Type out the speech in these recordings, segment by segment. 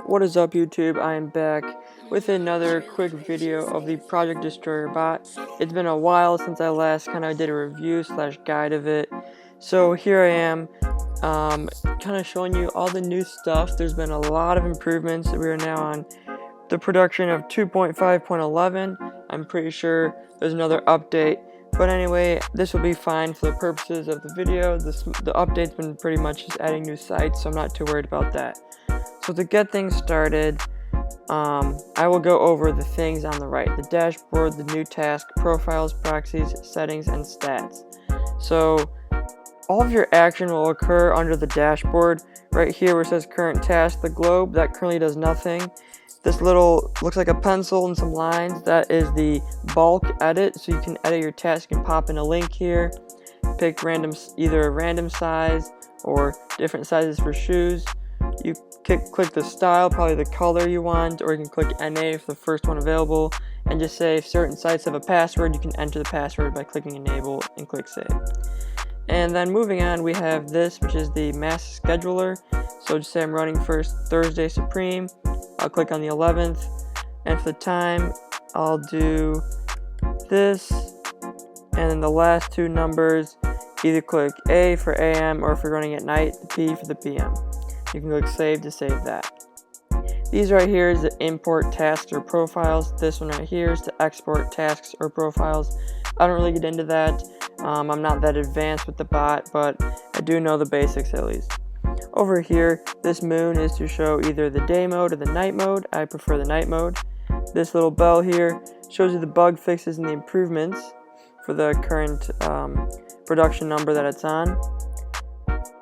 What is up, YouTube? I am back with another quick video of the Project Destroyer bot. It's been a while since I last kind of did a review slash guide of it. So here I am, kind of showing you all the new stuff. There's been a lot of improvements. We are now on the production of 2.5.11. I'm pretty sure there's another update. But anyway, this will be fine for the purposes of the video. The update's been pretty much just adding new sites, so I'm not too worried about that. So to get things started, I will go over the things on the right. The dashboard, the new task, profiles, proxies, settings, and stats. So all of your action will occur under the dashboard. Right here where it says current task, the globe, that currently does nothing. This little, looks like a pencil and some lines, that is the bulk edit, so you can edit your task and pop in a link here. Pick either a random size or different sizes for shoes. You click the style, probably the color you want, or you can click NA for the first one available, and just say if certain sites have a password, you can enter the password by clicking enable and click save. And then moving on, we have this, which is the mass scheduler. So just say I'm running first Thursday Supreme. I'll click on the 11th, and for the time, I'll do this, and then the last two numbers, either click A for AM, or if you're running at night, the P for the PM. You can click save to save that. These right here is the import tasks or profiles. This one right here is to export tasks or profiles. I don't really get into that. I'm not that advanced with the bot, but I do know the basics at least. Over here, this moon is to show either the day mode or the night mode. I prefer the night mode. This little bell here shows you the bug fixes and the improvements for the current production number that it's on.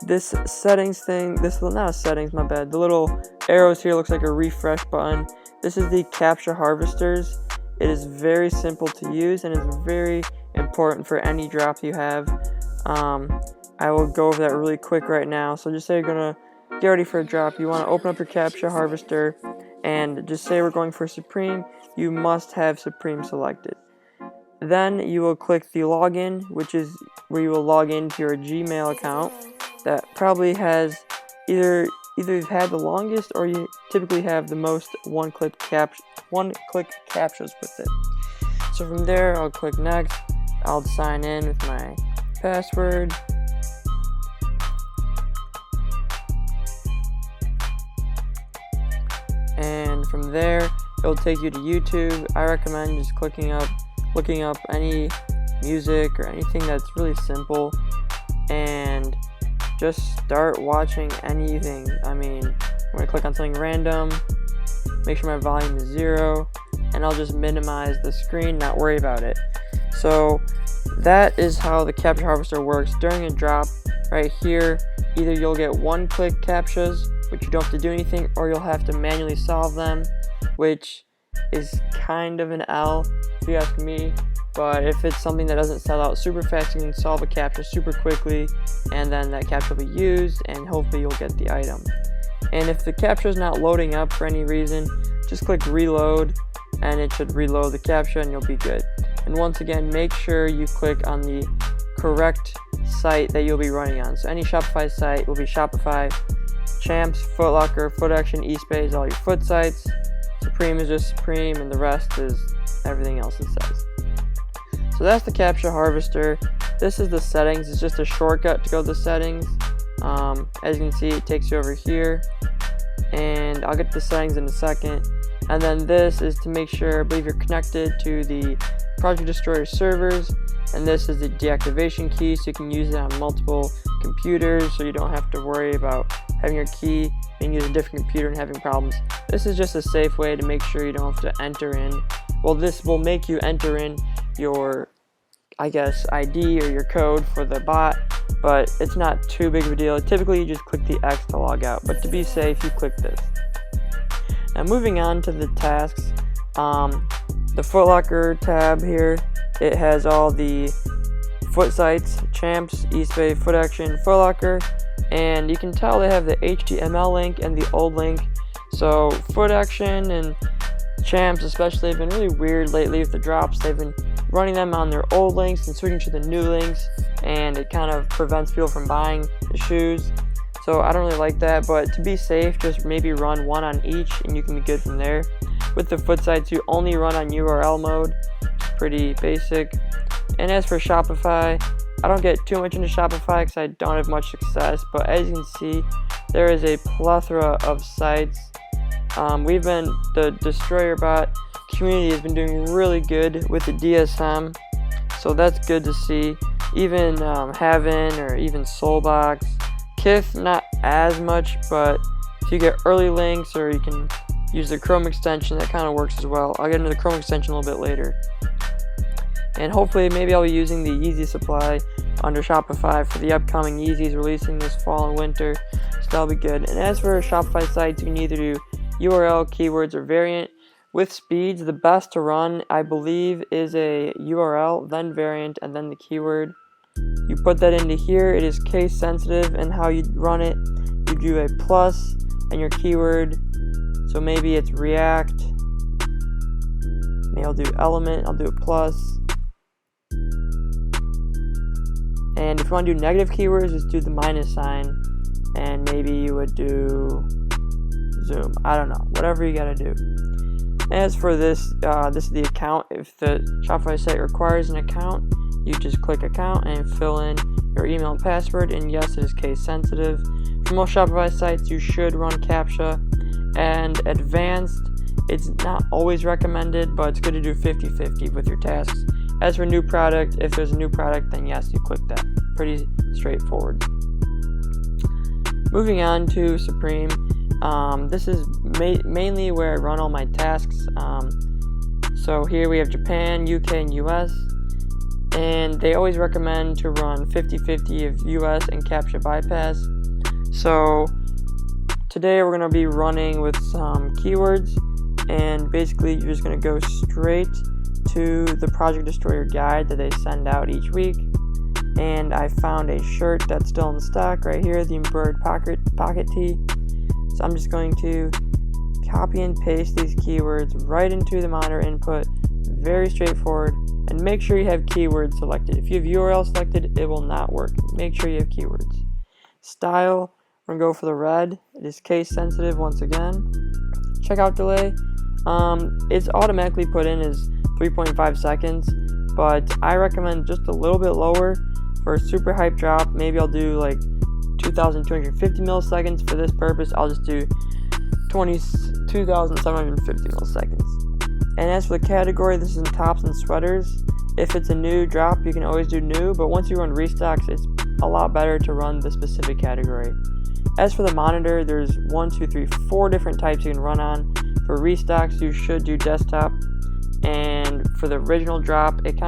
This settings thing, not settings, my bad. The little arrows here looks like a refresh button. This is the Captcha harvesters. It is very simple to use and it's very important for any drop you have. I will go over that really quick right now. So just say you're gonna get ready for a drop. You want to open up your Captcha harvester and just say we're going for Supreme. You must have Supreme selected. Then you will click the login, which is where you will log into your Gmail account that probably has either you've had the longest or you typically have the most one-click captchas with it. So from there, I'll click next. I'll sign in with my password. And from there, it'll take you to YouTube. I recommend just looking up any music or anything that's really simple, and just start watching anything. I mean, I'm gonna click on something random, make sure my volume is 0, and I'll just minimize the screen, not worry about it. So that is how the Captcha harvester works. During a drop, right here, either you'll get one-click captchas, which you don't have to do anything, or you'll have to manually solve them, which is kind of an L if you ask me. But if it's something that doesn't sell out super fast, you can solve a captcha super quickly, and then that captcha will be used, and hopefully you'll get the item. And if the captcha is not loading up for any reason, just click reload, and it should reload the captcha, and you'll be good. And once again, make sure you click on the correct site that you'll be running on. So any Shopify site will be Shopify. Champs, Footlocker, Foot Action, eSpay is all your foot sites. Supreme is just Supreme, and the rest is everything else it says. So that's the Captcha harvester. This is the settings. It's just a shortcut to go to the settings. As you can see, it takes you over here, and I'll get to the settings in a second. And then this is to make sure, I believe, you're connected to the Project Destroyer servers, and this is the deactivation key, so you can use it on multiple computers, so you don't have to worry about having your key and use a different computer and having problems. This is just a safe way to make sure you don't have to enter in. Well, this will make you enter in your, I guess, ID or your code for the bot, but it's not too big of a deal. Typically, you just click the X to log out, but to be safe, you click this. Now, moving on to the tasks, the Footlocker tab here, it has all the foot sites, Champs, eSpay, Foot Action, Footlocker, and you can tell they have the HTML link and the old link. So Foot Action and Champs especially have been really weird lately with the drops. They've been running them on their old links and switching to the new links, and it kind of prevents people from buying the shoes. So I don't really like that, but to be safe, just maybe run one on each and you can be good from there. With the foot sites, you only run on URL mode. Pretty basic. And as for Shopify, I don't get too much into Shopify because I don't have much success, but as you can see, there is a plethora of sites. The Destroyer Bot community has been doing really good with the DSM, so that's good to see. Even Haven or even Soulbox. Kith, not as much, but if you get early links or you can use the Chrome extension, that kind of works as well. I'll get into the Chrome extension a little bit later. And hopefully maybe I'll be using the Yeezy supply under Shopify for the upcoming Yeezys releasing this fall and winter, so that'll be good. And as for Shopify sites, you can either do URL, keywords, or variant. With speeds, the best to run, I believe, is a URL, then variant, and then the keyword. You put that into here. It is case sensitive, and how you run it, you do a plus and your keyword. So maybe it's React. Maybe I'll do element, I'll do a plus. And if you want to do negative keywords, just do the minus sign. And maybe you would do zoom. I don't know. Whatever you gotta do. As for this, this is the account. If the Shopify site requires an account, you just click account and fill in your email and password. And yes, it is case sensitive. For most Shopify sites, you should run Captcha. And advanced, it's not always recommended, but it's good to do 50-50 with your tasks. As for new product, if there's a new product, then yes, you click that. Pretty straightforward. Moving on to Supreme. This is mainly where I run all my tasks. So here we have Japan, UK, and US. And they always recommend to run 50-50 of US and Captcha bypass. So today we're going to be running with some keywords. And basically you're just going to go straight to the Project Destroyer guide that they send out each week. And I found a shirt that's still in stock right here, the embroidered pocket tee. So I'm just going to copy and paste these keywords right into the monitor input. Very straightforward. And make sure you have keywords selected. If you have URL selected, it will not work. Make sure you have keywords. Style, we're going to go for the red. It is case sensitive once again. Checkout delay, it's automatically put in as 3.5 seconds, but I recommend just a little bit lower for a super hype drop. Maybe I'll do like 2,250 milliseconds. For this purpose, I'll just do 2,750 milliseconds. And as for the category, this is in tops and sweaters. If it's a new drop, you can always do new, but once you run restocks, it's a lot better to run the specific category. As for the monitor, there's 4 different types you can run on. For restocks, you should do desktop, and for the original drop, you can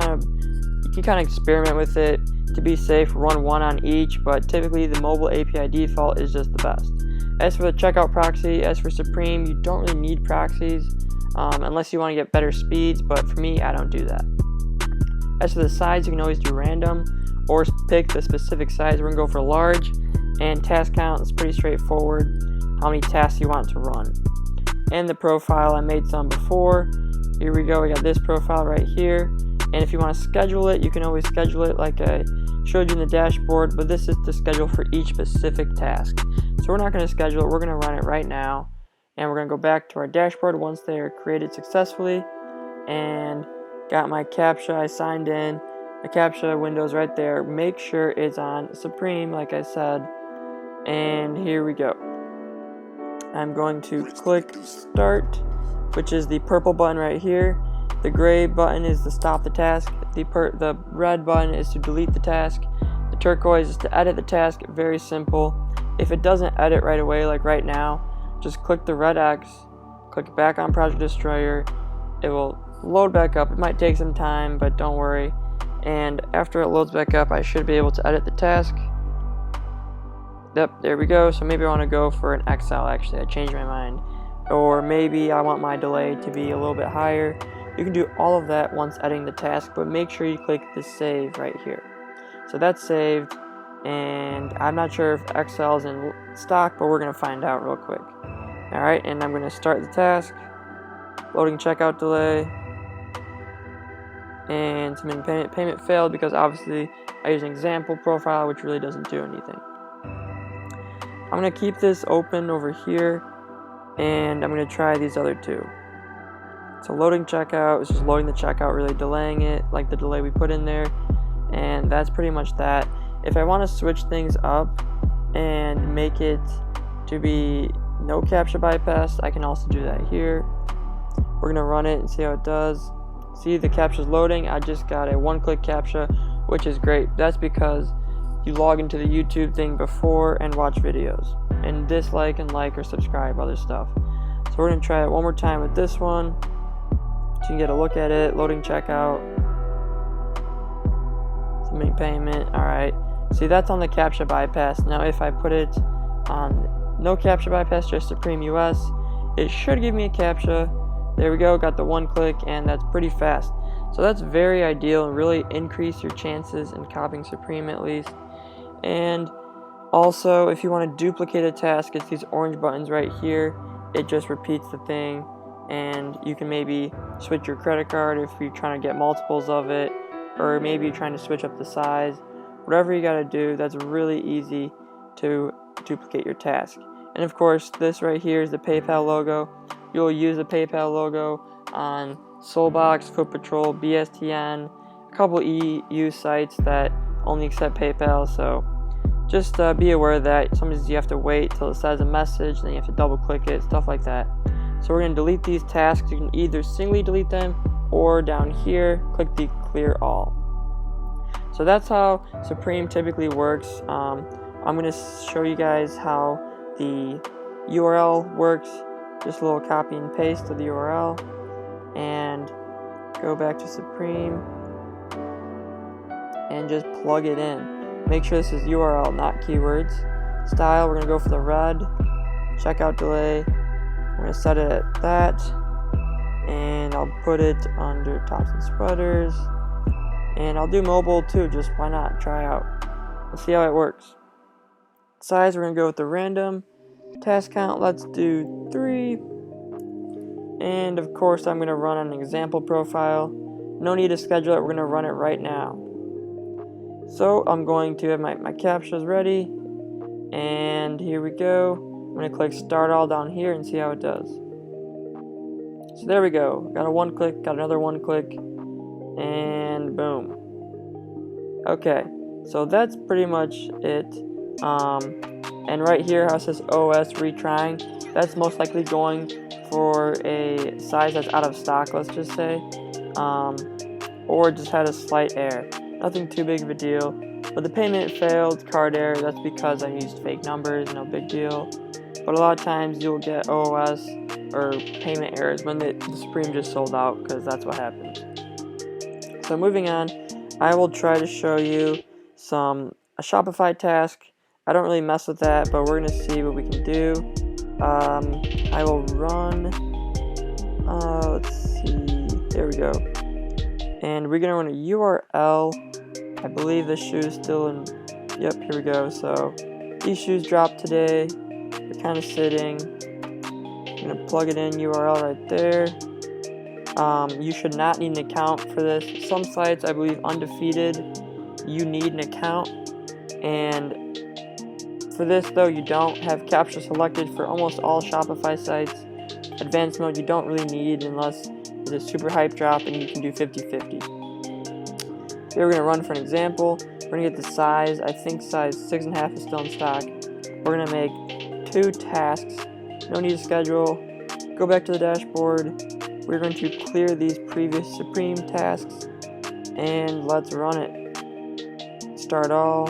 kind of experiment with it. To be safe, run one on each, but typically the mobile API default is just the best. As for the checkout proxy, as for Supreme, you don't really need proxies unless you want to get better speeds, but for me, I don't do that. As for the size, you can always do random or pick the specific size. We're going to go for large, and task count is pretty straightforward, how many tasks you want to run. And the profile, I made some before. Here we go, we got this profile right here. And if you want to schedule it, you can always schedule it like I showed you in the dashboard, but this is to schedule for each specific task. So we're not going to schedule it, we're going to run it right now. And we're going to go back to our dashboard once they are created successfully. And got my Captcha, I signed in. The Captcha window's right there. Make sure it's on Supreme, like I said. And here we go. I'm going to click Start, which is the purple button right here. The gray button is to stop the task. The red button is to delete the task. The turquoise is to edit the task. Very simple. If it doesn't edit right away, like right now, just click the red X, click back on Project Destroyer. It will load back up. It might take some time, but don't worry. And after it loads back up, I should be able to edit the task. Yep, there we go. So maybe I want to go for an XL, actually. I changed my mind. Or maybe I want my delay to be a little bit higher. You can do all of that once editing the task, but make sure you click the save right here. So that's saved, and I'm not sure if XL is in stock, but we're going to find out real quick. Alright, and I'm going to start the task. Loading checkout delay. And some payment failed because obviously I use an example profile which really doesn't do anything. I'm going to keep this open over here, and I'm going to try these other two. So loading checkout is just loading the checkout, really delaying it, like the delay we put in there, and that's pretty much that. If I want to switch things up and make it to be no Captcha bypass, I can also do that here. We're going to run it and see how it does. See, the Captcha's loading. I just got a one-click Captcha, which is great. That's because you log into the YouTube thing before and watch videos, and dislike and like or subscribe, other stuff. So we're going to try it one more time with this one, so you can get a look at it. Loading checkout, submit payment. Alright, see, that's on the Captcha bypass. Now if I put it on no Captcha bypass, just Supreme US, it should give me a Captcha. There we go, got the one click, and that's pretty fast. So that's very ideal and really increase your chances in copying Supreme at least. And also, if you want to duplicate a task, it's these orange buttons right here. It just repeats the thing, and you can maybe switch your credit card if you're trying to get multiples of it, or maybe you're trying to switch up the size. Whatever you got to do, that's really easy to duplicate your task. And of course, this right here is the PayPal logo. You'll use the PayPal logo on Soulbox, Foot Patrol, BSTN, a couple EU sites that only accept PayPal, so just be aware of that. Sometimes you have to wait till it says a message, then you have to double click it, stuff like that. So we're going to delete these tasks. You can either singly delete them, or down here, click the clear all. So that's how Supreme typically works. I'm going to show you guys how the URL works. Just a little copy and paste of the URL, and go back to Supreme and just plug it in. Make sure this is URL, not keywords. Style, we're going to go for the red. Checkout delay, we're going to set it at that, and I'll put it under tops and spreaders, and I'll do mobile too, just why not, try out. Let's see how it works. Size, we're going to go with the random. Task count, let's do 3, and of course I'm going to run an example profile. No need to schedule it, we're going to run it right now. So I'm going to have my captchas ready, and here we go. I'm going to click start all down here and see how it does. So there we go, got a one click, got another one click, and boom. Okay, so that's pretty much it. And right here how it says OS retrying, that's most likely going for a size that's out of stock, let's just say, or just had a slight error. Nothing too big of a deal. But the payment failed, card error, that's because I used fake numbers, no big deal. But a lot of times you'll get OS or payment errors when the Supreme just sold out, because that's what happens. So moving on, I will try to show you a Shopify task. I don't really mess with that, but we're going to see what we can do. I will run, let's see, there we go. And we're going to run a URL. I believe this shoe is still in, yep, here we go. So these shoes dropped today. They're kind of sitting. I'm going to plug it in, URL right there. You should not need an account for this. Some sites, I believe Undefeated, you need an account. And for this though, you don't have Captcha selected for almost all Shopify sites. Advanced mode you don't really need unless it's a super hype drop and you can do 50-50. Here we're going to run for an example. We're going to get the size. I think size 6.5 is still in stock. We're going to make 2 tasks. No need to schedule. Go back to the dashboard. We're going to clear these previous Supreme tasks, and let's run it. Start all.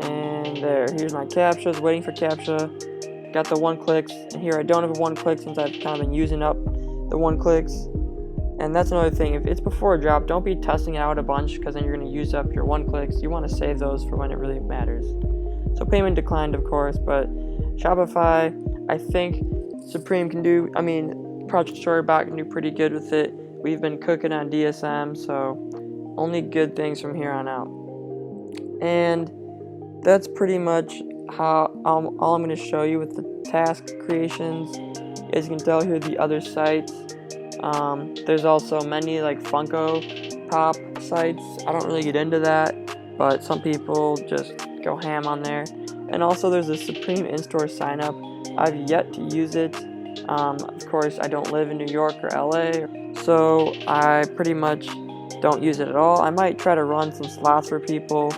And there, here's my captchas, waiting for Captcha. Got the one clicks, and here I don't have a one click since I've kind of been using up the one clicks. And that's another thing, if it's before a drop, don't be testing it out a bunch, because then you're going to use up your one clicks. You want to save those for when it really matters. So payment declined, of course, but Shopify, I think Supreme can do, Project Storybot can do pretty good with it. We've been cooking on DSM, so only good things from here on out. And that's pretty much how all I'm going to show you with the task creations. As you can tell here, the other sites. There's also many like Funko Pop sites. I don't really get into that, but some people just go ham on there. And also there's a Supreme in-store sign up. I've yet to use it. Of course, I don't live in New York or LA, so I pretty much don't use it at all. I might try to run some slots for people,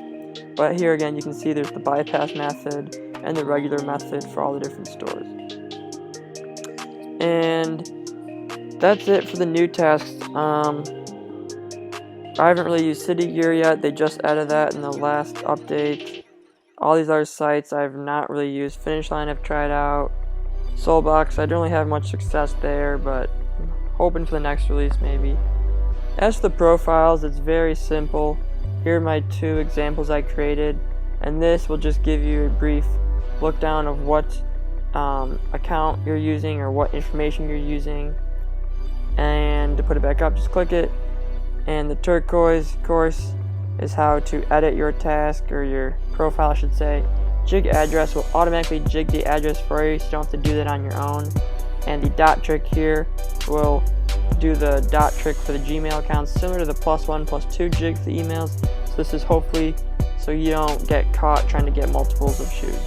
but here again you can see there's the bypass method and the regular method for all the different stores. And that's it for the new tasks. I haven't really used City Gear yet. They just added that in the last update. All these other sites I've not really used. Finish Line I've tried out. Soulbox, I don't really have much success there, but I'm hoping for the next release maybe. As for the profiles, it's very simple. Here are my 2 examples I created, and this will just give you a brief look down of what account you're using or what information you're using. And to put it back up, just click it. And the turquoise, of course, is how to edit your task, or your profile I should say. Jig address will automatically jig the address for you, so you don't have to do that on your own. And the dot trick here will do the dot trick for the Gmail accounts, similar to the +1, +2 jig for the emails. So this is hopefully so you don't get caught trying to get multiples of shoes.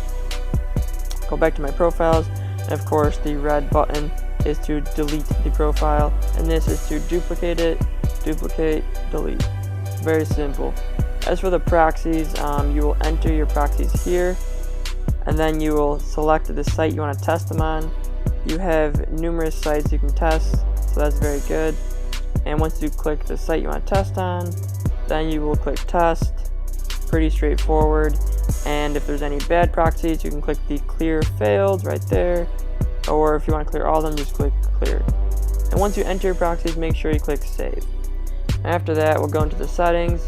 Go back to my profiles, and of course the red button is to delete the profile, and this is to duplicate it, duplicate, delete. Very simple. As for the proxies, you will enter your proxies here, and then you will select the site you want to test them on. You have numerous sites you can test, so that's very good. And once you click the site you want to test on, then you will click test. Pretty straightforward. And if there's any bad proxies, you can click the clear failed right there, or if you want to clear all of them, just click clear. And once you enter your proxies, make sure you click save. After that, we'll go into the settings,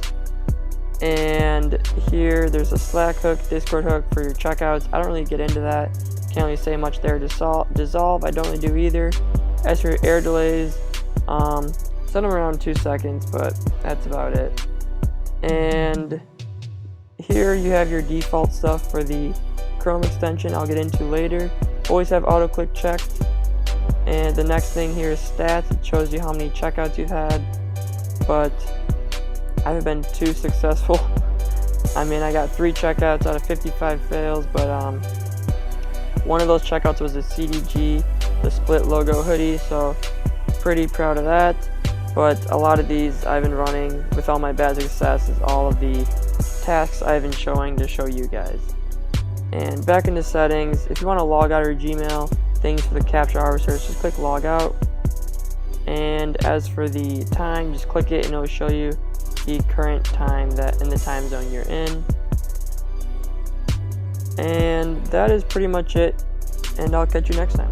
and here there's a Slack hook, Discord hook for your checkouts. I don't really get into that, can't really say much there. Dissolve, I don't really do either. As for your air delays, set them around 2 seconds, but that's about it. And here you have your default stuff for the Chrome extension I'll get into later. Always have auto click checked. And the next thing here is stats. It shows you how many checkouts you've had, but I haven't been too successful. I mean, I got 3 checkouts out of 55 fails, but one of those checkouts was a CDG, the split logo hoodie, so pretty proud of that. But a lot of these I've been running with all my bad success is all of the tasks I've been showing to show you guys. And back into settings, if you want to log out of your Gmail, things for the Captcha harvesters, just click log out. And as for the time, just click it and it will show you the current time that in the time zone you're in. And that is pretty much it, and I'll catch you next time.